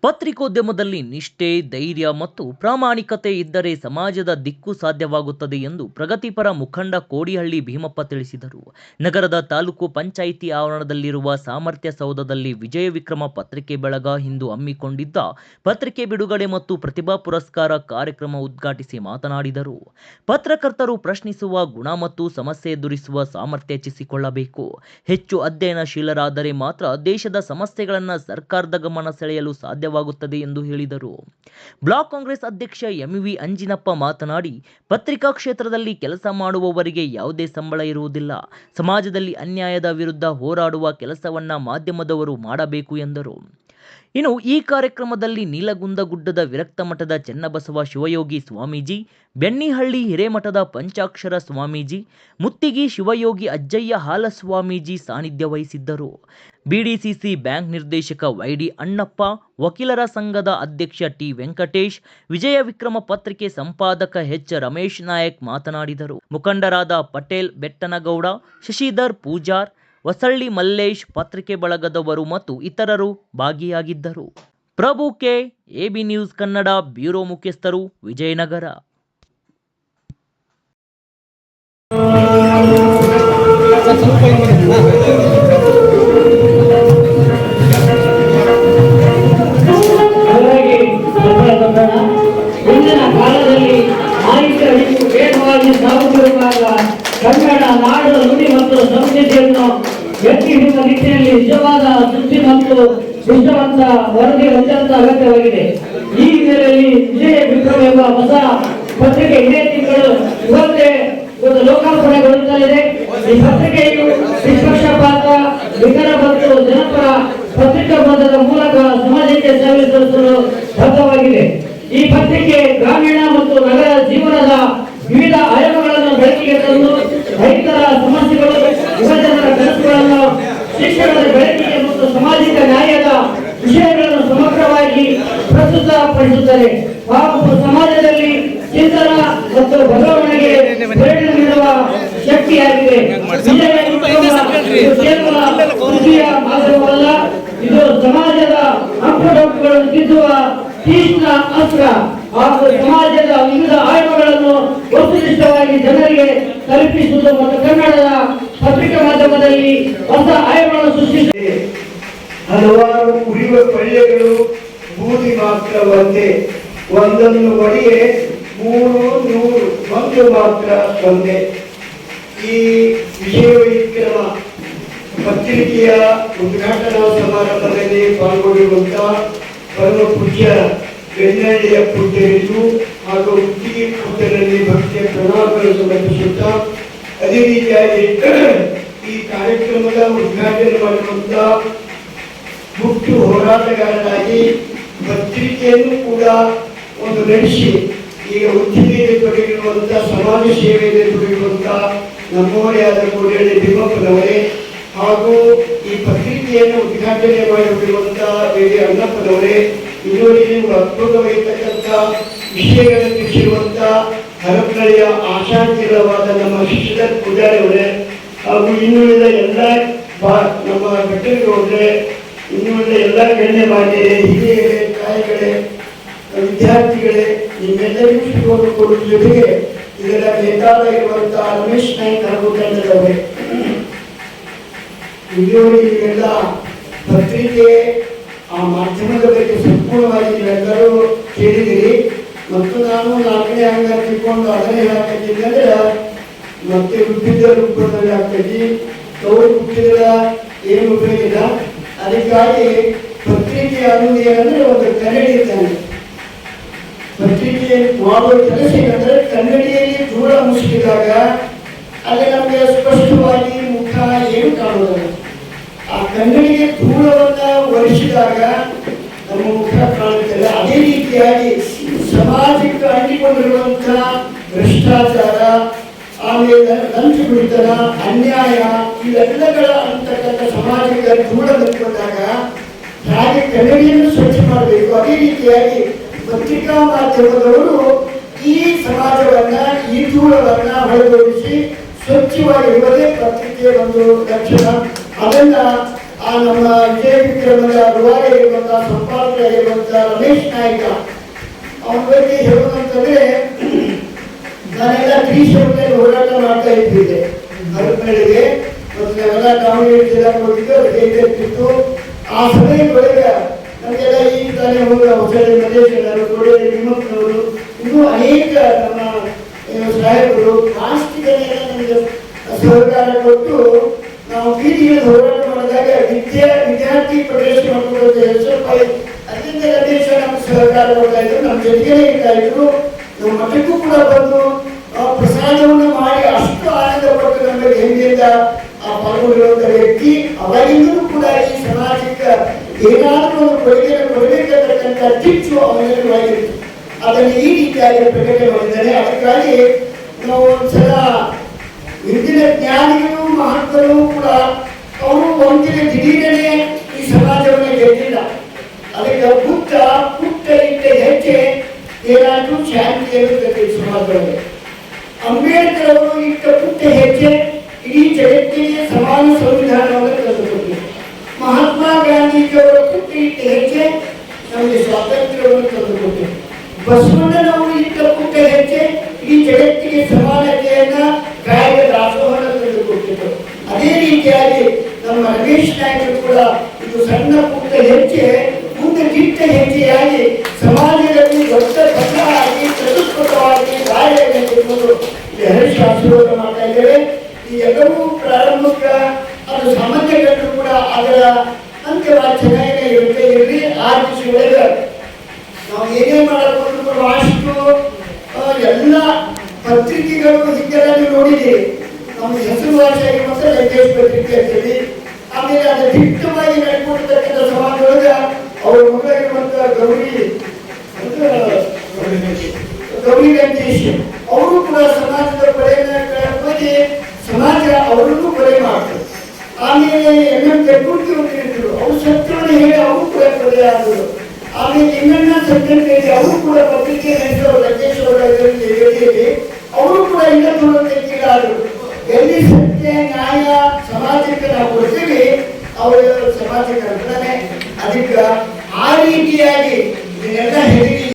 ಪತ್ರಿಕೋದ್ಯಮದಲ್ಲಿ ನಿಷ್ಠೆ, ಧೈರ್ಯ ಮತ್ತು ಪ್ರಾಮಾಣಿಕತೆ ಇದ್ದರೆ ಸಮಾಜದ ದಿಕ್ಕು ಸಾಧ್ಯವಾಗುತ್ತದೆ ಎಂದು ಪ್ರಗತಿಪರ ಮುಖಂಡ ಕೋಡಿಹಳ್ಳಿ ಭೀಮಪ್ಪ ತಿಳಿಸಿದರು. ನಗರದ ತಾಲೂಕು ಪಂಚಾಯಿತಿ ಆವರಣದಲ್ಲಿರುವ ಸಾಮರ್ಥ್ಯ ಸೌಧದಲ್ಲಿ ವಿಜಯ ವಿಕ್ರಮ ಪತ್ರಿಕೆ ಬಳಗ ಇಂದು ಹಮ್ಮಿಕೊಂಡಿದ್ದ ಪತ್ರಿಕೆ ಬಿಡುಗಡೆ ಮತ್ತು ಪ್ರತಿಭಾ ಪುರಸ್ಕಾರ ಕಾರ್ಯಕ್ರಮ ಉದ್ಘಾಟಿಸಿ ಮಾತನಾಡಿದರು. ಪತ್ರಕರ್ತರು ಪ್ರಶ್ನಿಸುವ ಗುಣ ಮತ್ತು ಸಮಸ್ಯೆ ಎದುರಿಸುವ ಸಾಮರ್ಥ್ಯ ಹೆಚ್ಚಿಸಿಕೊಳ್ಳಬೇಕು. ಹೆಚ್ಚು ಅಧ್ಯಯನಶೀಲರಾದರೆ ಮಾತ್ರ ದೇಶದ ಸಮಸ್ಯೆಗಳನ್ನು ಸರ್ಕಾರದ ಗಮನ ಸೆಳೆಯಲು ಸಾಧ್ಯವಾಗುತ್ತದೆ ಎಂದು ಹೇಳಿದರು. ಬ್ಲಾಕ್ ಕಾಂಗ್ರೆಸ್ ಅಧ್ಯಕ್ಷ ಎಂವಿ ಅಂಜಿನಪ್ಪ ಮಾತನಾಡಿ, ಪತ್ರಿಕಾ ಕ್ಷೇತ್ರದಲ್ಲಿ ಕೆಲಸ ಮಾಡುವವರಿಗೆ ಯಾವುದೇ ಸಂಬಳ ಇರುವುದಿಲ್ಲ. ಸಮಾಜದಲ್ಲಿ ಅನ್ಯಾಯದ ವಿರುದ್ಧ ಹೋರಾಡುವ ಕೆಲಸವನ್ನ ಮಾಧ್ಯಮದವರು ಮಾಡಬೇಕು ಎಂದರು. ಇನ್ನು ಈ ಕಾರ್ಯಕ್ರಮದಲ್ಲಿ ನೀಲಗುಂದಗುಡ್ಡದ ವಿರಕ್ತ ಮಠದ ಚೆನ್ನಬಸವ ಶಿವಯೋಗಿ ಸ್ವಾಮೀಜಿ, ಬೆಣ್ಣಿಹಳ್ಳಿ ಹಿರೇಮಠದ ಪಂಚಾಕ್ಷರ ಸ್ವಾಮೀಜಿ, ಮುತ್ತಿಗಿ ಶಿವಯೋಗಿ ಅಜ್ಜಯ್ಯ ಹಾಲಸ್ವಾಮೀಜಿ ಸಾನ್ನಿಧ್ಯ ವಹಿಸಿದ್ದರು. ಬಿಡಿಸಿಸಿ ಬ್ಯಾಂಕ್ ನಿರ್ದೇಶಕ ವೈಡಿ ಅಣ್ಣಪ್ಪ, ವಕೀಲರ ಸಂಘದ ಅಧ್ಯಕ್ಷ ಟಿ ವೆಂಕಟೇಶ್, ವಿಜಯ ವಿಕ್ರಮ ಪತ್ರಿಕೆ ಸಂಪಾದಕ ಎಚ್ ರಮೇಶ್ ನಾಯಕ್ ಮಾತನಾಡಿದರು. ಮುಖಂಡರಾದ ಪಟೇಲ್ ಬೆಟ್ಟನಗೌಡ, ಶಶಿಧರ್ ಪೂಜಾರ್, ಹೊಸಳ್ಳಿ ಮಲ್ಲೇಶ್, ಪತ್ರಿಕೆ ಬಳಗದವರು ಮತ್ತು ಇತರರು ಭಾಗಿಯಾಗಿದ್ದರು. Prabhu K, AB news Kannada bureau ಮುಖ್ಯಸ್ಥರು, ವಿಜಯನಗರ. ಇಂದಿನ ಕಾಲದಲ್ಲಿ ಸಾಹಿತ್ಯ ವೇಗವಾಗಿ ಸಾಗುತ್ತಿರುವಾಗ ಕನ್ನಡ ನಾಡು ನುಡಿ ಮತ್ತು ಸಂಸ್ಕೃತಿಯನ್ನು ಎತ್ತಿ ಹಿಡಿಯುವ ನಿಟ್ಟಿನಲ್ಲಿ ನಿಜವಾದ ಸೃಷ್ಟಿ ಮತ್ತು ವಿಶ್ವವಂತ ವರದಿ ಅತ್ಯಂತ ಅಗತ್ಯವಾಗಿದೆ. ಈ ಹಿನ್ನೆಲೆಯಲ್ಲಿ ವಿಜಯ ವಿಕ್ರಮ ಎಂಬ ಹೊಸ ಪತ್ರಿಕೆ ಇದೇ ತಿಂಗಳು ಇವತ್ತೇ ಲೋಕಾರ್ಪಣೆಗೊಳ್ಳುತ್ತಲಿದೆ. ಈ ಪತ್ರಿಕೆಯು ನಿಷ್ಪಕ್ಷಪಾತ, ನಿಖರ ಮತ್ತು ಜನಪರ ಪತ್ರಿಕಾ ಬೃಂದದ ಮೂಲಕ ಸಮಾಜಕ್ಕೆ ಸೇವೆ ಸಲ್ಲಿಸಲು ಬದ್ಧವಾಗಿದೆ. ಈ ಪತ್ರಿಕೆ ಗ್ರಾಮೀಣ ಮತ್ತು ನಗರ ಜೀವನದ ವಿವಿಧ ಆಯಾಮಗಳನ್ನು ಬೆಳಕಿಗೆ ತಂದು ರೈತರ ಸಮಸ್ಯೆಗಳು, ಯುವಜನರ ಕನಸುಗಳನ್ನು, ಶಿಕ್ಷಣದ ಬೆಳಕಿಗೆ ಮತ್ತು ಸಾಮಾಜಿಕ ನ್ಯಾಯದ ವಿಷಯಗಳನ್ನು ಸಮಗ್ರವಾಗಿ ಪ್ರಸ್ತುತಪಡಿಸುತ್ತದೆ ಹಾಗೂ ಸಮಾಜದಲ್ಲಿ ಚಿಂತನ ಮತ್ತು ಬದಲಾವಣೆಗೆ ಪ್ರೇರಣೆ ನೀಡುವ ಶಕ್ತಿಯಾಗಿದೆ. ಕೇವಲ ಕೃಷಿಯ ಮಾರ್ಗವಲ್ಲ, ಇದು ಸಮಾಜದ ಅಂಕುಡೊಂಕುಗಳನ್ನು ತಿದ್ದುವ ತೀಕ್ಷ್ಣ ಅಸ್ತ್ರ ಹಾಗೂ ಸಮಾಜದ ವಿವಿಧ ಆಯಾಮಗಳನ್ನು ವಸ್ತುನಿಷ್ಠವಾಗಿ ಜನರಿಗೆ ತಲುಪಿಸುವುದು ಮತ್ತು ಕನ್ನಡದ ಪತ್ರಿಕಾ ಮಾಧ್ಯಮದಲ್ಲಿ ಹೊಸ ಆಯಾಮಗಳನ್ನು ಸೃಷ್ಟಿಸಿದೆ. ಹಲವಾರು ಉರಿಯುವ ಪಳ್ಯಗಳು ಬೂದಿ ಮಾತ್ರ ಒಂದೇ, ಒಂದನ್ನು ಒಡೆಯೇ 300 ಒಂದು ಮಾತ್ರ ಒಂದೇ. ಈ ವಿಜಯ ವಿಕ್ರಮ ಪತ್ರಿಕೆಯ ಉದ್ಘಾಟನಾ ಸಮಾರಂಭದಲ್ಲಿ ಪಾಲ್ಗೊಂಡಿರುವಂತಹ ಪರಮ ಪೂಜ್ಯ ಬೆನ್ನಳ್ಳಿಯ ಪುತ್ರರಿಗೂ ಹಾಗೂ ಮುತ್ತಿಗೆ ಪುತ್ರರಲ್ಲಿ ಭಕ್ತಿಯ ಪ್ರಣಾಮಗಳನ್ನು ಸಮರ್ಪಿಸುತ್ತಾ, ಅದೇ ರೀತಿಯಾಗಿ ಈ ಕಾರ್ಯಕ್ರಮದ ಉದ್ಘಾಟನೆ ಮಾಡಿರುವಂತಹ ಮುಖ್ಯ ಹೋರಾಟಗಾರರಾಗಿ ಪತ್ರಿಕೆಯನ್ನು ಕೂಡ ಒಂದು ನಡೆಸಿ ಈಗ ಉದ್ಯಮೆಯಲ್ಲಿ ತೊಡಗಿರುವಂತಹ ಸಮಾಜ ಸೇವೆಯಲ್ಲಿ ತೊಡಗಿರುವಂತಹ ನಮ್ಮವರೇ ಆದ ಕೋಡಿಹಳ್ಳಿ ಭೀಮಪ್ಪನವರೇ ಹಾಗೂ ಈ ಪತ್ರಿಕೆಯನ್ನು ಉದ್ಘಾಟನೆ ಮಾಡಿರುವಂತಹ ಬೇರೆ ಅಣ್ಣಪ್ಪನವರೇ, ಇದುವರೆಗೆ ಅದ್ಭುತವಾಗಿರ್ತಕ್ಕಂಥ ವಿಷಯಗಳನ್ನು ತಿಳಿಸಿರುವಂತಹ ಹರಪನಹಳ್ಳಿಯ ಆಶಾತೀರವಾದ ನಮ್ಮ ಶಶಿಧರ್ ಪೂಜಾರಿ ಅವರೇ ಹಾಗೂ ಇನ್ನುಳಿದ ಎಲ್ಲ ನಮ್ಮ ಬೆಟ್ಟನಗೌಡರೇ, ಇನ್ನುಳಿದ ಎಲ್ಲ ಗಣ್ಯಮಾನ್ಯರೇ, ಹಿರಿಯರೇ, ತಾಯಿಗಳೇ, ವಿದ್ಯಾರ್ಥಿಗಳೇ, ನಿಮ್ಮೆಲ್ಲರಿಗೂ ಶುಭವನ್ನು ಕೊಡುವ ಜೊತೆಗೆ ಇದರ ನೇತಾರಾಗಿರುವಂತಹ ರಮೇಶ್ ನಾಯ್ಕ ಹಾಗೂ ತಂಡದವರೇ, ಇಲ್ಲಿಯವರೆಗೆಲ್ಲ ಪತ್ರಿಕೆ ಆ ಮಾಧ್ಯಮದ ಬಗ್ಗೆ ಸಂಪೂರ್ಣವಾಗಿ ನೀವೆಲ್ಲರೂ ಕೇಳಿದಿರಿ. ಮತ್ತು ನಾನು 4ನೇ ಅಂಗ ತಿಳ್ಕೊಂಡು ಅದನ್ನೇ ಹಾಕಿದ್ದೀನಿ ಅಂದ್ರೆ ಮತ್ತೆ ಹುಟ್ಟಿದ ರೂಪದಲ್ಲಿ ಹಾಕಿ ಅವರು ಹುಟ್ಟಿದ ಏನು ಉಪಯೋಗಿಲ್ಲ. ಅದಕ್ಕಾಗಿ ಪತ್ರಿಕೆ ಅನ್ನೋದು ಏನಂದ್ರೆ ಒಂದು ಕನ್ನಡಿ ಇದ್ದಾನೆ. ಪತ್ರಿಕೆ ಮಾಡುವ ಕೆಲಸ ಏನಂದ್ರೆ ಕನ್ನಡಿಯಲ್ಲಿ ದೂರ ಮುಚ್ಚಿದಾಗ ಅಲ್ಲಿ ನಮಗೆ ಸ್ಪಷ್ಟವಾಗಿ ಮುಖ ಏನು ಕಾಣುವುದಿಲ್ಲ. ಆ ಕನ್ನಡಿಗೆ ದೂರವನ್ನ ಒರೆಸಿದಾಗ ನಮ್ಮ ಮುಖ ಕಾಣುತ್ತದೆ. ಅದೇ ರೀತಿಯಾಗಿ ಸಮಾಜಕ್ಕೆ ಅಂಟಿಕೊಂಡಿರುವಂತಹ ಭ್ರಷ್ಟಾಚಾರ, ಆಮೇಲೆ ಲಂಚ ಬಿಡುತನ, ಅನ್ಯಾಯ ಇವೆಲ್ಲಗಳ ಅಂತಕ್ಕಂಥ ಸಮಾಜಕ್ಕೆ ದೂರ ನಿಂತ್ಕೊಂಡಾಗ ಹಾಗೆ ಕನ್ನಡಿಯನ್ನು ಸ್ವಚ್ಛ ಮಾಡಬೇಕು. ಅದೇ ರೀತಿಯಾಗಿ ಪತ್ರಿಕಾ ಮಾಧ್ಯಮದವರು ಈ ಸಮಾಜವನ್ನ, ಈ ಧೂಳವನ್ನ ಹೊರಗೊಳಿಸಿ ಸ್ವಚ್ಛವಾಗಿರುವುದೇ ಪತ್ರಿಕೆಯ ಒಂದು ಲಕ್ಷಣ. ಅದನ್ನ ಆ ನಮ್ಮ ವಿಜಯ ವಿಕ್ರಮದ ರೂವಾರಿ ಆಗಿರುವಂತಹ ಸಂಪಾದಕರಾಗಿರುವಂತಹ ರಮೇಶ್ ನಾಯ್ಕ ಅವನ ಬಗ್ಗೆ ಹೇಳೋದಂತಂದ್ರೆ ನಾನೆಲ್ಲ ತ್ರಿಶೂಲದಲ್ಲಿ ಹೋರಾಟ ಮಾಡ್ತಾ ಇದ್ದಿದ್ದೆ ಮರುಪಳಿಗೆ ಮತ್ತು ನಾವೆಲ್ಲ ದಾವಣಗೆರೆ ಜಿಲ್ಲಾಕ್ಕೆ ಹೋಗಿದ್ದು ಅದಕ್ಕೆ ಇರ್ತಿತ್ತು. ಆ ಸಮಯದೊಳಗೆ ನಮಗೆಲ್ಲ ಈಗ ತಾನೇ ಹೋದ ಹೊಸಳ್ಳಿ ಮಲ್ಲೇಶ್ವರರು ಕೋಡಿಹಳ್ಳಿ ಭೀಮಪ್ಪನವರು ಇನ್ನೂ ಅನೇಕ ನಮ್ಮ ಸಾಹೇಬರು ಲಾಸ್ಟಿಗೆಲ್ಲ ನಮಗೆ ಸಹಕಾರ ಕೊಟ್ಟು ನಾವು ಬೀದಿಗೆ ಹೋರಾಟ ಮಾಡಿದಾಗ ವಿದ್ಯಾರ್ಥಿ ಪ್ರವೇಶ ಮಾಡ್ಕೊಂಡು ಹೆಸರು ಅದರಿಂದ ರಮೇಶ ನಮ್ಗೆ ಸಹಕಾರ ಕೊಡ್ತಾ ಇದ್ರು, ನಮ್ಮ ಜೊತೆಗೇ ಇರ್ತಾ ಇದ್ರು. ನಮ್ಮ ಮಠಕ್ಕೂ ಕೂಡ ಬಂದು ಪ್ರಸಾದವನ್ನು ಮಾಡಿ ಅಷ್ಟು ಆನಂದ ಪಟ್ಟು ನಮಗೆ ಹೆಮ್ಮೆಯಿಂದ ಪಾಲ್ಗೊಂಡಿರುವಂತಹ ವ್ಯಕ್ತಿ. ಅವಾಗಿಂದಲೂ ಕೂಡ ಈ ಸಮಾಜಕ್ಕೆ ಏನಾದರೂ ಒಂದು ಕೊಡುಗೆಯನ್ನು ಕೊಡಬೇಕಂತಕ್ಕಂಥ ಕಿಚ್ಚು ಅವನಲ್ಲಿರುವಾಗಿತ್ತು. ಅದನ್ನು ಈ ರೀತಿಯಾಗಿ ಪ್ರಕಟಣೆ ಮಾಡಿದ್ದಾರೆ. ಅದಕ್ಕಾಗಿ ನಾವು ಒಂದ್ಸಲ ಹಿಂದಿನ ಜ್ಞಾನಿಗಳು ಮಹತ್ವಗಳು ಕೂಡ ಅವರು ಒಂದಿನ ದಿಢೀರನೆ ಈ ಸಮಾಜವನ್ನು ಗೆದ್ದಿಲ್ಲ. ಅದಕ್ಕೆ ಪುಟ್ಟ ಇಟ್ಟ ಹೆಜ್ಜೆ ಏನಾದರೂ ಶಾಂತಿಯನ್ನು ತಂದಿದೆ ಸಮಾಜದಲ್ಲಿ. ಅಂಬೇಡ್ಕರ್ ಅವರು ಇಟ್ಟ ಪುಟ್ಟ ಹೆಜ್ಜೆ ಇಡೀ ಜಗತ್ತಿಗೆ ಸಮಾನ ಸಂವಿಧಾನವನ್ನು ತಂದುಕೊಟ್ಟಿದೆ. ಮಹಾತ್ಮ ಗಾಂಧೀಜಿಯವರ ಪುಟ್ಟ ಇಟ್ಟ ಹೆಜ್ಜೆ ನಮಗೆ ಸ್ವಾತಂತ್ರ್ಯವನ್ನು ತಂದುಕೊಟ್ಟಿದೆ. ಬಸವಣ್ಣನವರು ಇಟ್ಟ ಪುಟ್ಟ ಹೆಜ್ಜೆ ಇಡೀ ಜಗತ್ತಿಗೆ ಸಮಾನತೆಯನ್ನ ಕಾಯಕ ದಾಸೋಹವನ್ನು ತಂದುಕೊಟ್ಟಿದ್ರು. ಅದೇ ರೀತಿಯಾಗಿ ನಮ್ಮ ರಮೇಶ್ ನಾಯ್ಕರು ಕೂಡ ಇದು ಸಣ್ಣ ಪುಟ್ಟ ಹೆಜ್ಜೆ ಮುಂದೆ ದಿಟ್ಟ ಹೆಜ್ಜೆಯಾಗಿ ಸಮಾಜದಲ್ಲಿ ದೊಡ್ಡ ಬದಲಾಗಿ ಪ್ರತಿಷ್ಠಿತವಾಗಿ ಕಾರ್ಯನಿರ್ವಹಿಸುವುದು ಹರೀಶ್ ಆಶೀರ್ವಾದ ಮಾಡ್ತಾ ಇದ್ದೇವೆ. ಈ ಎಲ್ಲವೂ ಪ್ರಾರಂಭಿಕ ಅದು ಸಂಬಂಧಗಳು ಕೂಡ ಅದರ ಅಂತ್ಯವಾಚನೆ ಇರುತ್ತೆ. ಇರಲಿ ಆ ದಿವಸಗಳಿಗೆ ನಾವು ಏನೇ ಮಾಡಬಹುದು ಅಷ್ಟು ಎಲ್ಲ ಪತ್ರಿಕೆಗಳು ಹಿಂಗೆಲ್ಲ ನೀವು ನೋಡಿದ್ದೀರಿ. ನಮ್ಮ ಹೆಸರುವಾಸಿಯಾಗಿರುವಂಥ ಲಂಕೇಶ್ ಪತ್ರಿಕೆ ಅಂತೇಳಿ, ಆಮೇಲೆ ಅದು ದಿಟ್ಟವಾಗಿ ನಡ್ಕೊಂಡಿರ್ತಕ್ಕಂಥ ಸಮಾಜದೊಳಗೆ ಅವರ ಮಗಳಿರುವಂಥ ಗೌರಿ ಲಂಕೇಶ್ ಅವರು ಕೂಡ ಸಮಾಜದ ಕೊಲೆ ಸಮಾಜ ಅವರನ್ನು ಕೊಲೆ ಮಾಡ್ತಾರೆ. ಆಮೇಲೆ ಎಂ ಕರ್ಕೂರ್ತಿ ಹೋಗಿದ್ರು, ಅವರು ಸತ್ಯವನ್ನು ಹೇಳಿ ಅವರು ಕೂಡ ಕೊಲೆ ಆದರು. ಆಮೇಲೆ ಇನ್ನನ್ನ ಸತ್ಯಕ್ಕೆ ಅವರು ಕೂಡ ಪತ್ರಿಕೆ ನಡೆಸಿದವರು ಲಂಕೇಶ್ ಅವರ ಹೇಳಿಯಲ್ಲಿ ಅವರು ಕೂಡ ಇನ್ನೊಂದು ಎಲ್ಲಿ ಸತ್ಯ ನ್ಯಾಯ ಸಮಾಜಕ್ಕೆ ನಾವು ಕೊಡ್ತೀವಿ ಅವರು ಸಮಾಜಕ್ಕೆ ಅದಕ್ಕೆ ಆ ರೀತಿಯಾಗಿ ಇದನ್ನೆಲ್ಲ ಹೇಳಿ